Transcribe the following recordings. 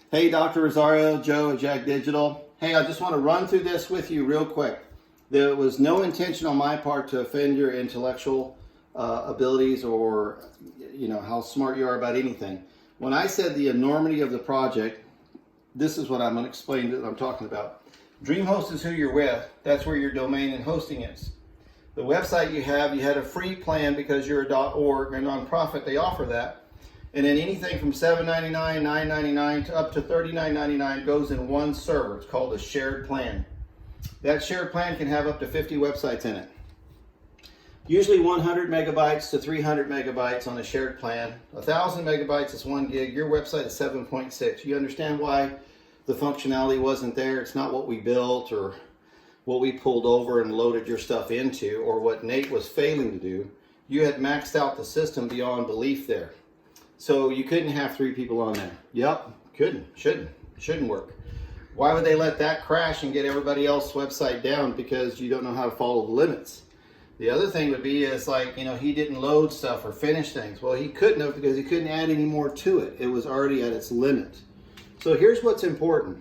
Hey, Dr. Rosario, Joe at Jack Digital. Hey, I just want to run through this with you real quick. There was no intention on my part to offend your intellectual abilities or how smart you are about anything. When I said the enormity of the project, this is what I'm going to explain that I'm talking about. DreamHost is who you're with. That's where your domain and hosting is. The website you had a free plan because you're a .org, a nonprofit. They offer that. And then anything from $7.99, $9.99 to up to $39.99 goes in one server. It's called a shared plan. That shared plan can have up to 50 websites in it. Usually 100 megabytes to 300 megabytes on a shared plan. 1,000 megabytes is 1 gig. Your website is 7.6. You understand why the functionality wasn't there? It's not what we built or what we pulled over and loaded your stuff into or what Nate was failing to do. You had maxed out the system beyond belief there. So you couldn't have 3 people on there. Yep, shouldn't work. Why would they let that crash and get everybody else's website down? Because you don't know how to follow the limits. The other thing would be is he didn't load stuff or finish things. Well, he couldn't have because he couldn't add any more to it. It was already at its limit. So here's what's important.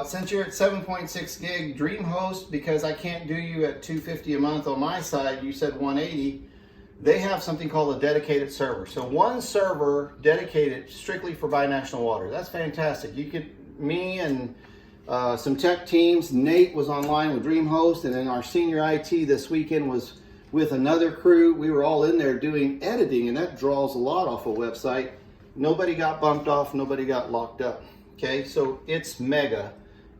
Since you're at 7.6 gig DreamHost, because I can't do you at $250 a month on my side, you said $180. They have something called a dedicated server. So one server dedicated strictly for BiNational water. That's fantastic. Me and some tech teams, Nate was online with DreamHost, and then our senior IT this weekend was with another crew. We were all in there doing editing, and that draws a lot off a website. Nobody got bumped off, nobody got locked up. Okay, so it's mega,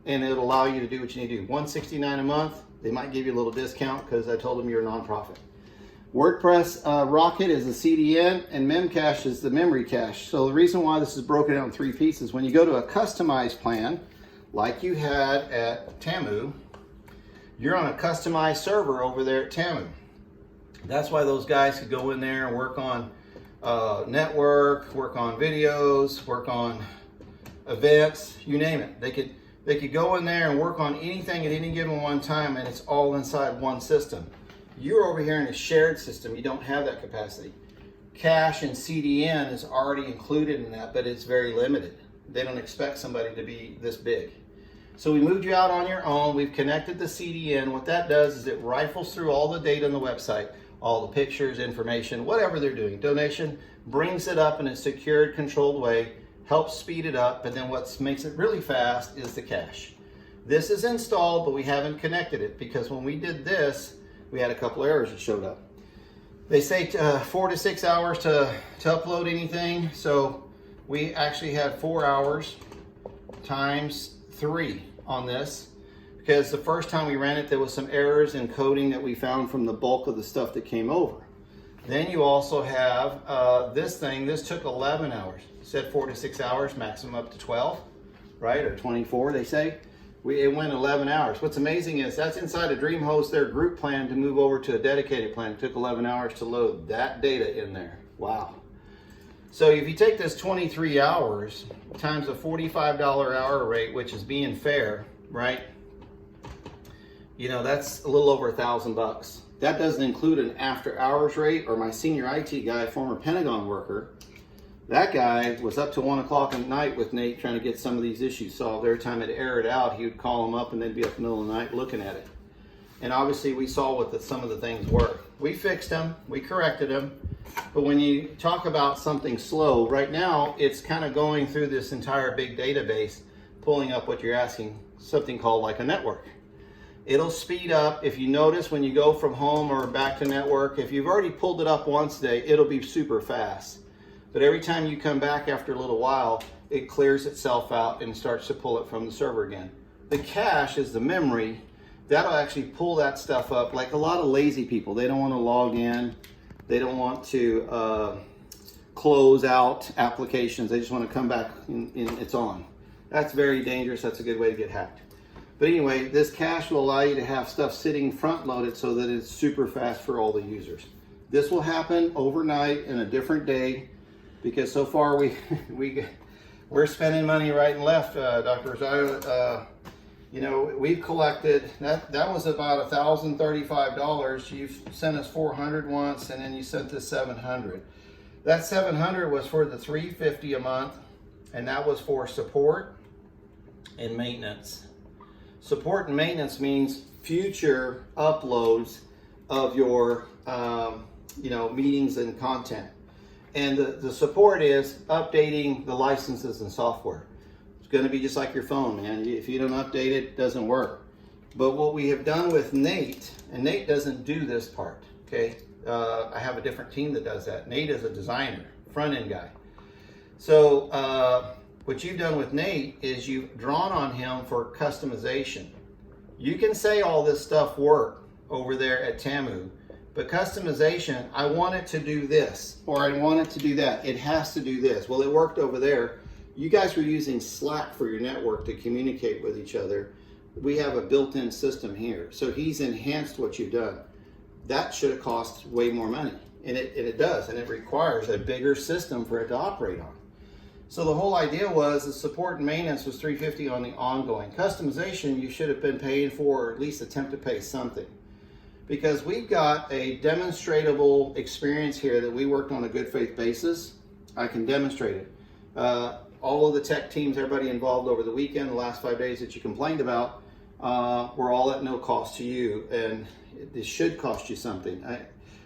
and it'll allow you to do what you need to do. $169 a month. They might give you a little discount because I told them you're a nonprofit. WordPress Rocket is the CDN, and Memcache is the memory cache. So the reason why this is broken out in 3 pieces, when you go to a customized plan, like you had at Tamu, you're on a customized server over there at Tamu. That's why those guys could go in there and work on network, work on videos, work on events, you name it. They could go in there and work on anything at any given one time, and it's all inside one system. You're over here in a shared system. You don't have that capacity. Cache and CDN is already included in that, but it's very limited. They don't expect somebody to be this big. So we moved you out on your own. We've connected the CDN. What that does is it rifles through all the data on the website, all the pictures, information, whatever they're doing. Donation, brings it up in a secured, controlled way, helps speed it up, but then what makes it really fast is the cache. This is installed, but we haven't connected it because when we did this, we had a couple errors that showed up. They say 4 to 6 hours to upload anything. So we actually had 4 hours times 3 on this because the first time we ran it, there was some errors in coding that we found from the bulk of the stuff that came over. Then you also have this thing. This took 11 hours. It said 4 to 6 hours, maximum up to 12, right? Or 24, they say. It went 11 hours. What's amazing is that's inside of DreamHost, their group plan to move over to a dedicated plan. It took 11 hours to load that data in there. Wow. So if you take this 23 hours times a $45 hour rate, which is being fair, right? That's a little over $1,000. That doesn't include an after hours rate or my senior IT guy, former Pentagon worker. That guy was up to 1 o'clock at night with Nate trying to get some of these issues solved. Every time it errored out, he would call him up and they'd be up in the middle of the night looking at it. And obviously we saw what some of the things were. We fixed them, we corrected them. But when you talk about something slow, right now it's kind of going through this entire big database, pulling up what you're asking, something called like a network. It'll speed up. If you notice when you go from home or back to network, if you've already pulled it up once a day, it'll be super fast. But every time you come back after a little while, it clears itself out and starts to pull it from the server again. The cache is the memory. That'll actually pull that stuff up like a lot of lazy people. They don't want to log in. They don't want to close out applications. They just want to come back and it's on. That's very dangerous. That's a good way to get hacked. But anyway, this cache will allow you to have stuff sitting front loaded so that it's super fast for all the users. This will happen overnight in a different day. Because so far we're spending money right and left, Dr. Rosario. We've collected that was about $1,035. You've sent us $400 once, and then you sent us $700. That $700 was for the $350 a month, and that was for support and maintenance. Support and maintenance means future uploads of your meetings and content. And the support is updating the licenses and software. It's going to be just like your phone, man. If you don't update it, it doesn't work. But what we have done with Nate, and Nate doesn't do this part, okay? I have a different team that does that. Nate is a designer, front-end guy. So what you've done with Nate is you've drawn on him for customization. You can say all this stuff work over there at Tamu, but customization, I want it to do this, or I want it to do that. It has to do this. Well, it worked over there. You guys were using Slack for your network to communicate with each other. We have a built-in system here. So he's enhanced what you've done. That should have cost way more money, and it does, and it requires a bigger system for it to operate on. So the whole idea was the support and maintenance was $350 on the ongoing. Customization, you should have been paying for, or at least attempt to pay something. Because we've got a demonstratable experience here that we worked on a good faith basis. I can demonstrate it. All of the tech teams, everybody involved over the weekend, the last 5 days that you complained about, were all at no cost to you, and this should cost you something.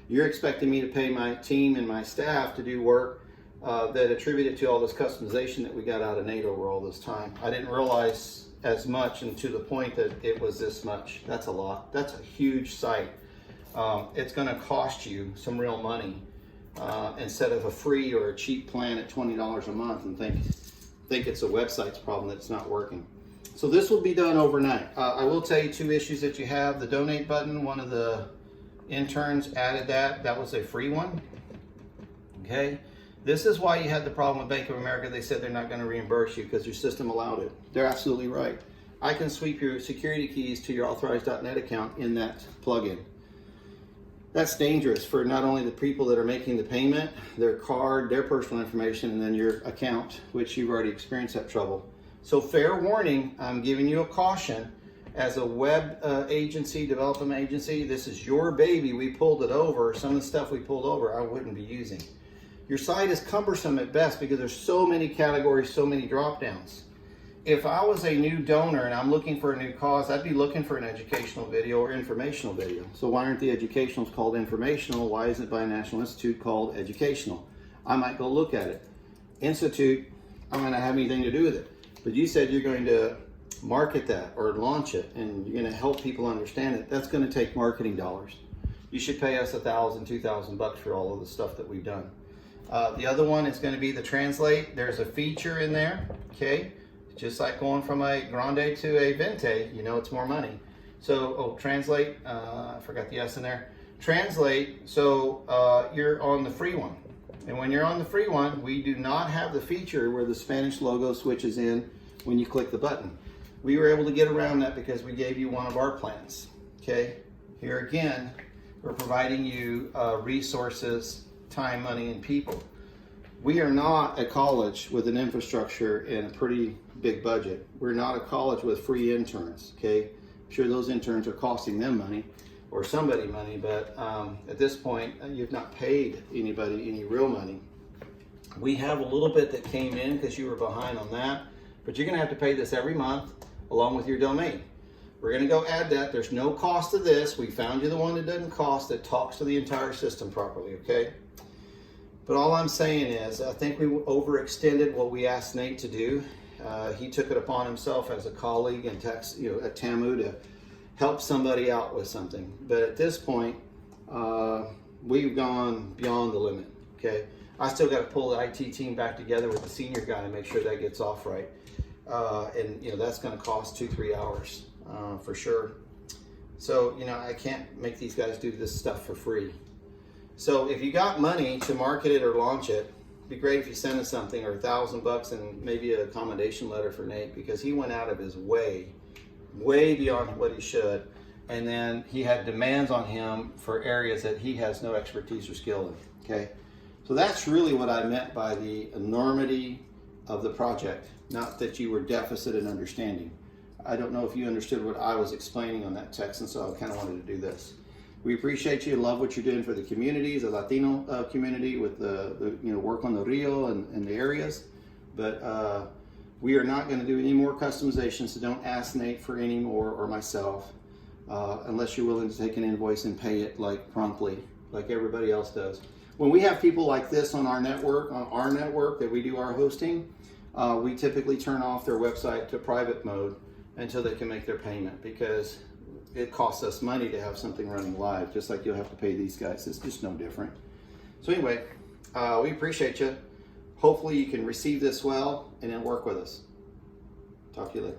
You're expecting me to pay my team and my staff to do work that attributed to all this customization that we got out of Nate over all this time. I didn't realize as much, and to the point that it was this much. That's a lot. That's a huge site. It's going to cost you some real money instead of a free or a cheap plan at $20 a month and think it's a website's problem that it's not working. So this will be done overnight. I will tell you 2 issues that you have. The donate button, one of the interns added that. That was a free one. Okay. This is why you had the problem with Bank of America. They said they're not going to reimburse you because your system allowed it. They're absolutely right. I can sweep your security keys to your authorized.net account in that plugin. That's dangerous for not only the people that are making the payment, their card, their personal information, and then your account, which you've already experienced that trouble. So fair warning, I'm giving you a caution. As a web agency, development agency, this is your baby. We pulled it over. Some of the stuff we pulled over, I wouldn't be using. Your site is cumbersome at best because there's so many categories, so many drop downs. If I was a new donor and I'm looking for a new cause, I'd be looking for an educational video or informational video. So why aren't the educationals called informational? Why isn't BiNational Institute called educational? I might go look at it. Institute, I'm going to have anything to do with it. But you said you're going to market that or launch it, and you're going to help people understand it. That's going to take marketing dollars. You should pay us $1,000, $2,000 for all of the stuff that we've done. The other one is going to be the translate. There's a feature in there, okay? Just like going from a grande to a vente, you know it's more money. So, translate, I forgot the S in there. Translate, so you're on the free one. And when you're on the free one, we do not have the feature where the Spanish logo switches in when you click the button. We were able to get around that because we gave you one of our plans, okay? Here again, we're providing you resources, time, money, and people. We are not a college with an infrastructure and a pretty big budget. We're not a college with free interns, okay? I'm sure those interns are costing them money or somebody money, but at this point, you've not paid anybody any real money. We have a little bit that came in because you were behind on that, but you're gonna have to pay this every month along with your domain. We're gonna go add that. There's no cost to this. We found you the one that doesn't cost, that talks to the entire system properly, okay? But all I'm saying is, I think we overextended what we asked Nate to do. He took it upon himself as a colleague and at Tamu to help somebody out with something. But at this point, we've gone beyond the limit, okay? I still got to pull the IT team back together with the senior guy and make sure that gets off right. And that's going to cost 2-3 hours for sure. So, I can't make these guys do this stuff for free. So if you got money to market it or launch it, it'd be great if you send us something, or $1,000 and maybe a commendation letter for Nate, because he went out of his way beyond what he should. And then he had demands on him for areas that he has no expertise or skill in, okay? So that's really what I meant by the enormity of the project, not that you were deficit in understanding. I don't know if you understood what I was explaining on that text, and so I kind of wanted to do this. We appreciate you, love what you're doing for the communities, the Latino community with the work on the Rio and the areas. But we are not going to do any more customizations, so don't ask Nate for any more, or myself, unless you're willing to take an invoice and pay it like promptly, like everybody else does. When we have people like this on our network, that we do our hosting, we typically turn off their website to private mode until they can make their payment, because it costs us money to have something running live, just like you'll have to pay these guys. It's just no different. So anyway, we appreciate you. Hopefully you can receive this well and then work with us. Talk to you later.